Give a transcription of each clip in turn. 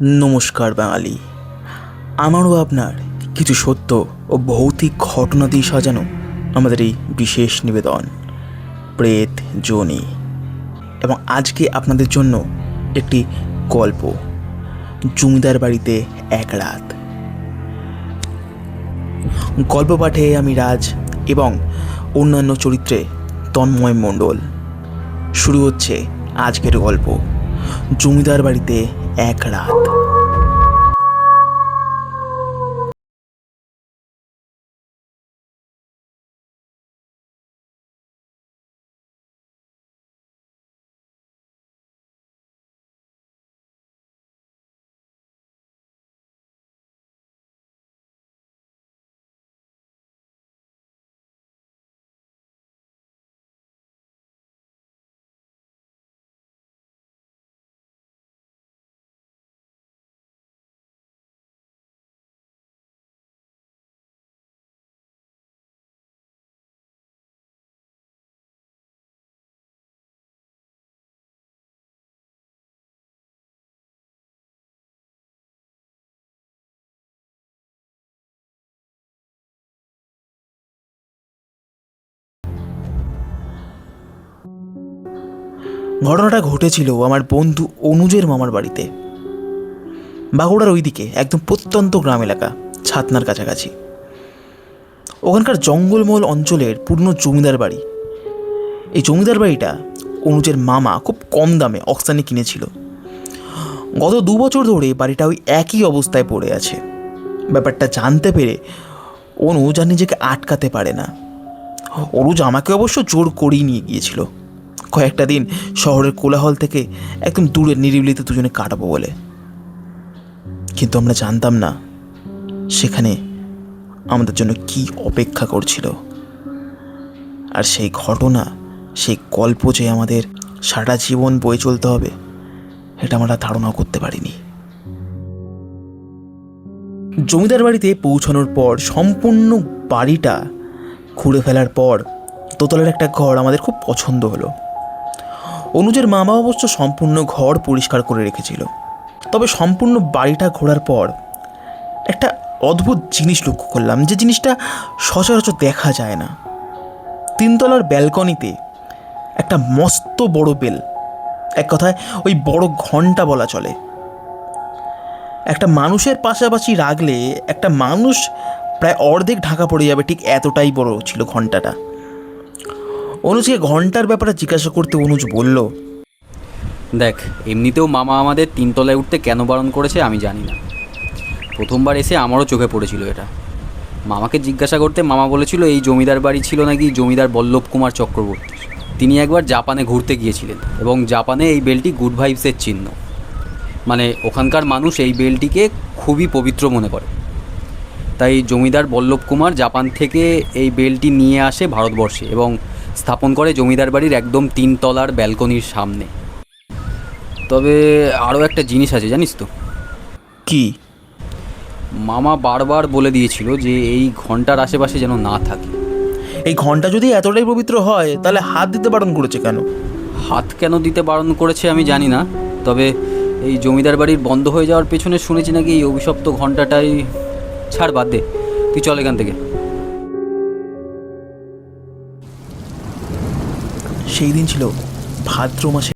নমস্কার বাঙালি। আমারও আপনার কিছু সত্য ও ভৌতিক ঘটনা দিয়ে সাজানো আমাদের এই বিশেষ নিবেদন প্রেত জনি। এবং আজকে আপনাদের জন্য একটি গল্প, জমিদার বাড়িতে এক রাত। গল্প পাঠে আমি রাজ এবং অন্যান্য চরিত্রে তন্ময় মণ্ডল। শুরু হচ্ছে আজকের গল্প, জমিদার বাড়িতে এক রাত। ঘটনাটা ঘটেছিল আমার বন্ধু অনুজের মামার বাড়িতে, বাঁকুড়ার ওইদিকে একদম প্রত্যন্ত গ্রাম এলাকা, ছাতনার কাছাকাছি। ওখানকার জঙ্গলমহল অঞ্চলের পুরনো জমিদার বাড়ি। এই জমিদার বাড়িটা অনুজের মামা খুব কম দামে অকশানে কিনেছিল। গত 2 বছর ধরে বাড়িটা ওই একই অবস্থায় পড়ে আছে। ব্যাপারটা জানতে পেরে অনুজ আর নিজেকে আটকাতে পারে না। অনুজ আমাকে অবশ্য জোর করেই নিয়ে গিয়েছিল কয়েকটা দিন শহরের কোলাহল থেকে একদম দূরে নিরিবিলিতে দুজনে কাটাবো বলে। কিন্তু আমরা জানতাম না সেখানে আমাদের জন্য কি অপেক্ষা করছিল। আর সেই ঘটনা, সেই গল্প যে আমাদের সারা জীবন বয়ে চলতে হবে, এটা আমরা ধারণাও করতে পারিনি। জমিদার বাড়িতে পৌঁছানোর পর সম্পূর্ণ বাড়িটা ঘুরে ফেলার পর দোতলার একটা ঘর আমাদের খুব পছন্দ হলো। অনুজের মামা অবশ্য সম্পূর্ণ ঘর পরিষ্কার করে রেখেছিল। তবে সম্পূর্ণ বাড়িটা ঘোরার পর একটা অদ্ভুত জিনিস লক্ষ্য করলাম, যে জিনিসটা সচরাচর দেখা যায় না। 3তলার ব্যালকনিতে একটা মস্ত বড় বেল, এক কথায় ওই বড় ঘন্টা বলা চলে। একটা মানুষের পাশাপাশি রাখলে একটা মানুষ প্রায় অর্ধেক ঢাকা পড়ে যাবে, ঠিক এতটাই বড় ছিল ঘন্টাটা। অনুজকে ঘন্টার ব্যাপারে জিজ্ঞাসা করতে অনুজ বলল, দেখ, এমনিতেও মামা আমাদের 3তলায় উঠতে কেন বারণ করেছে আমি জানি না। প্রথমবার এসে আমারও চোখে পড়েছিল এটা। মামাকে জিজ্ঞাসা করতে মামা বলেছিল এই জমিদার বাড়ি ছিল নাকি জমিদার বল্লভ কুমার চক্রবর্তীর। তিনি একবার জাপানে ঘুরতে গিয়েছিলেন এবং জাপানে এই বেলটি গুড ভাইবসের চিহ্ন। মানে ওখানকার মানুষ এই বেলটিকে খুবই পবিত্র মনে করে। তাই জমিদার বল্লভ কুমার জাপান থেকে এই বেলটি নিয়ে আসে ভারতবর্ষে এবং স্থাপন করে জমিদার বাড়ির একদম 3তলার ব্যালকনির সামনে। তবে আরও একটা জিনিস আছে, জানিস তো? কি? মামা বারবার বলে দিয়েছিল যে এই ঘন্টার আশেপাশে যেন না থাকে। এই ঘন্টা যদি এতটাই পবিত্র হয় তাহলে হাত দিতে বারণ করেছে কেন? হাত কেন দিতে বারণ করেছে আমি জানি না। তবে এই জমিদার বাড়ির বন্ধ হয়ে যাওয়ার পেছনে শুনেছি নাকি এই অভিশপ্ত ঘন্টাটাই। ছাড়, বাদ দে, তুই চল এখান থেকে। সেই দিন ছিল ভাদ্র মাসে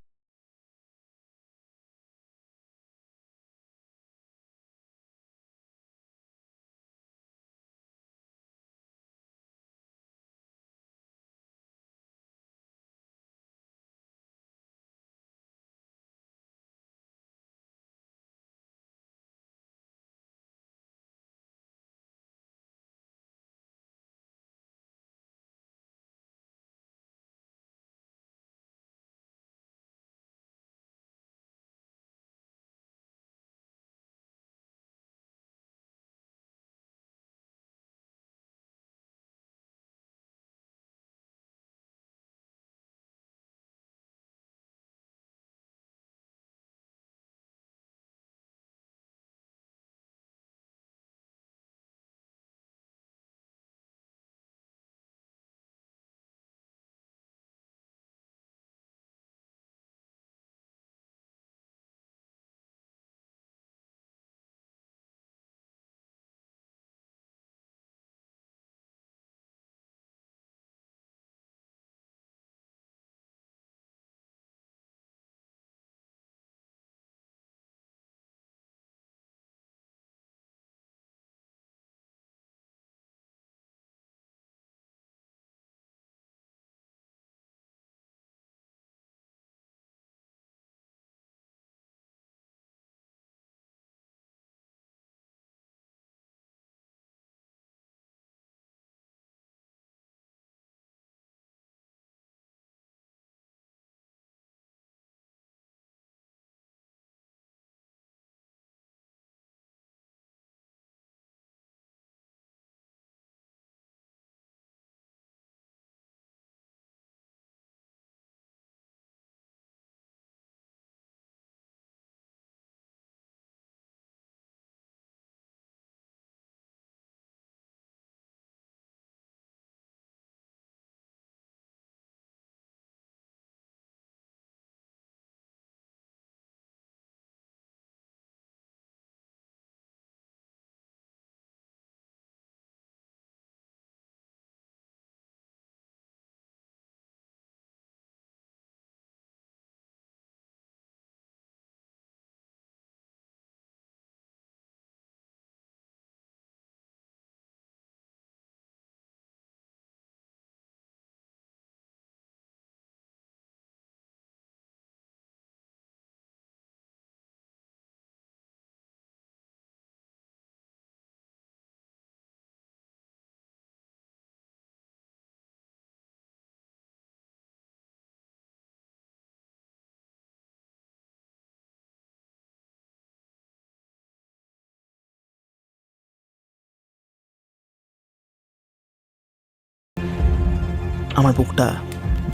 আমার বুকটা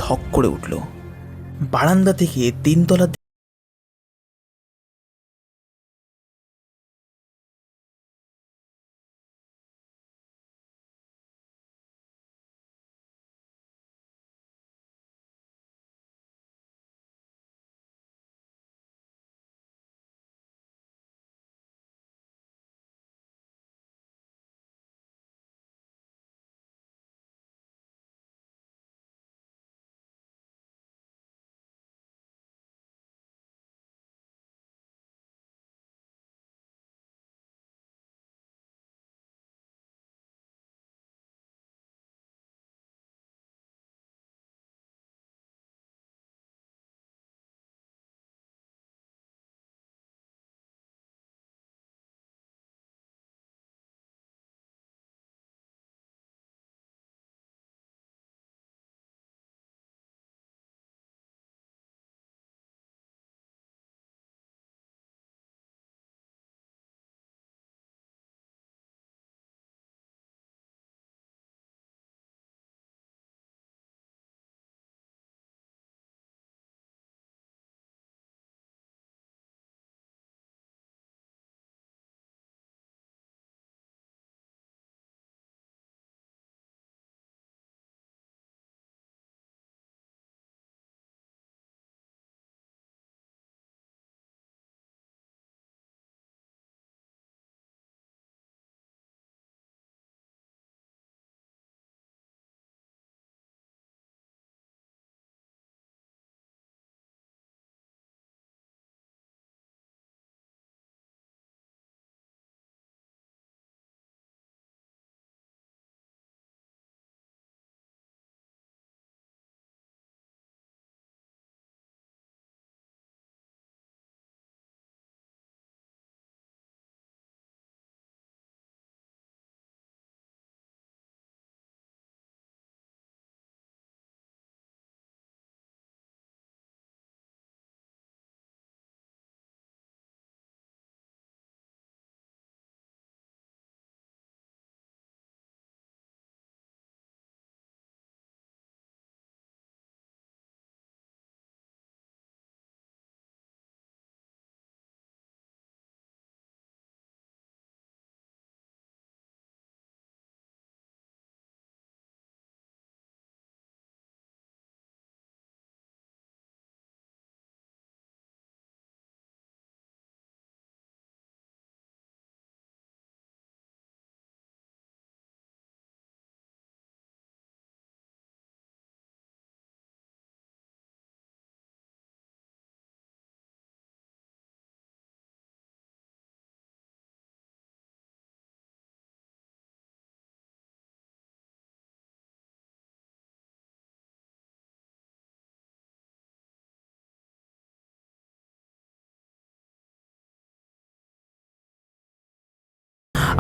ধক করে উঠল। বারান্দা থেকে 3 তলা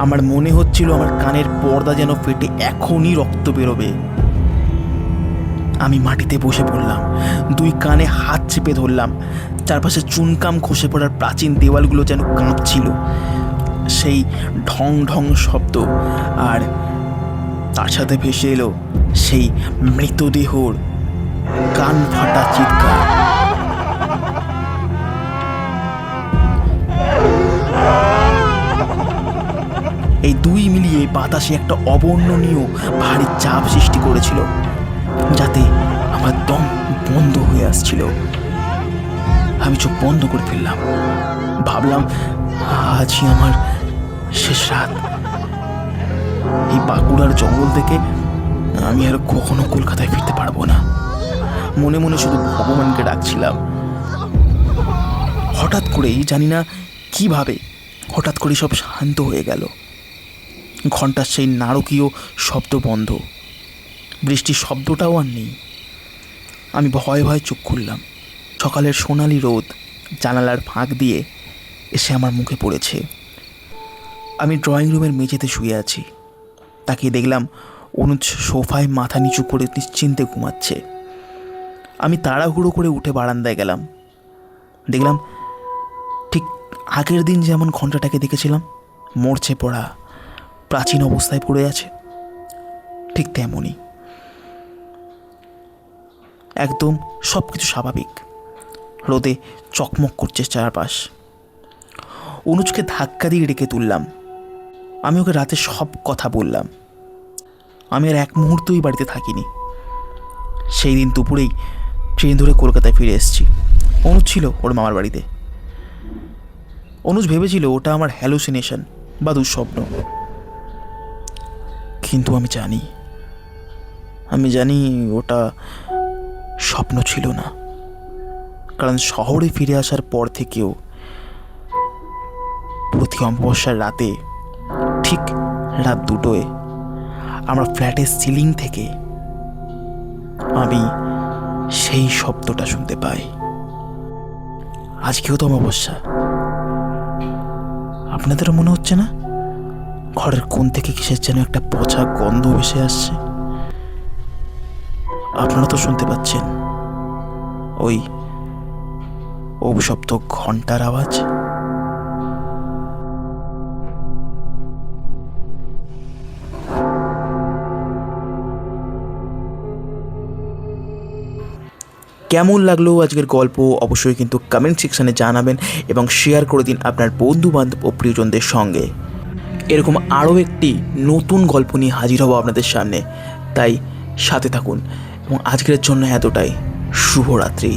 আমার মনে হচ্ছিল আমার কানের পর্দা যেন ফেটে এখনই রক্ত বেরোবে। আমি মাটিতে বসে পড়লাম, 2 কানে হাত চেপে ধরলাম। চারপাশে চুনকাম খসে পড়ার প্রাচীন দেওয়ালগুলো যেন কাঁপছিল। সেই ঢং ঢং শব্দ, আর তার সাথে ভেসে এলো সেই মৃতদেহর কান ফাটা চিৎকার। এই 2 মিলিয়ে বাতাসে একটা অবর্ণনীয় ভারী চাপ সৃষ্টি করেছিল, যাতে আমার দম বন্ধ হয়ে আসছিল। আমি চোখ বন্ধ করে ফেললাম। ভাবলাম, আজই আমার শেষ রাত। এই বাঁকুড়ার জঙ্গল থেকে আমি আর কখনো কলকাতায় ফিরতে পারবো না। মনে মনে শুধু ভগবানকে ডাকছিলাম। হঠাৎ করেই, জানি না কিভাবে, হঠাৎ করে সব শান্ত হয়ে গেল। ঘন্টার সেই নারকীয় শব্দ বন্ধ, বৃষ্টির শব্দটাও আর নেই। আমি ভয়ে ভয়ে চোখ খুললাম। সকালের সোনালি রোদ জানালার ফাঁক দিয়ে এসে আমার মুখে পড়েছে। আমি ড্রয়িং রুমের মেঝেতে শুয়ে আছি। তাকিয়ে দেখলাম অনুজ সোফায় মাথা নিচু করে নিশ্চিন্তে ঘুমাচ্ছে। আমি তাড়াহুড়ো করে উঠে বারান্দায় গেলাম। দেখলাম ঠিক আগের দিন যেমন ঘন্টাটাকে দেখেছিলাম, মরচে পড়া, প্রাচীন অবস্থায় পড়ে আছে, ঠিক তেমনই। একদম সব কিছু স্বাভাবিক। রোদে চকমক করছে চারপাশ। অনুজকে ধাক্কা দিয়ে ডেকে তুললাম। আমি ওকে রাতে সব কথা বললাম। আমি আর এক মুহূর্তই বাড়িতে থাকিনি। সেই দিন দুপুরেই ট্রেন ধরে কলকাতায় ফিরে এসেছি। অনুজ ছিল ওর মামার বাড়িতে। অনুজ ভেবেছিল ওটা আমার হ্যালুসিনেশন বা দুঃস্বপ্ন, কিন্তু আমি জানি ওটা স্বপ্ন ছিল না। কারণ শহরে ফিরে আসার পর থেকেও প্রতি অমাবস্যার রাতে ঠিক রাত 2টোয় আমার ফ্ল্যাটের সিলিং থেকে আমি সেই শব্দটা শুনতে পাই। আজকেও তো অমাবস্যা। আপনাদেরও মনে হচ্ছে না ঘরের কোণ থেকে কিসের যেন একটা পচা গন্ধ ভেসে আসছে? আপনারা তো শুনতে পাচ্ছেন ওই অভিশপ্ত ঘন্টার আওয়াজ। কেমন লাগলো আজকের গল্প অবশ্যই কিন্তু কমেন্ট সেকশানে জানাবেন এবং শেয়ার করে দিন আপনার বন্ধু বান্ধব ও প্রিয়জনদের সঙ্গে। এরকম আরও একটি নতুন গল্প নিয়ে হাজির হব আপনাদের সামনে, তাই সাথে থাকুন এবং আজকের জন্য এতটাই। শুভরাত্রি।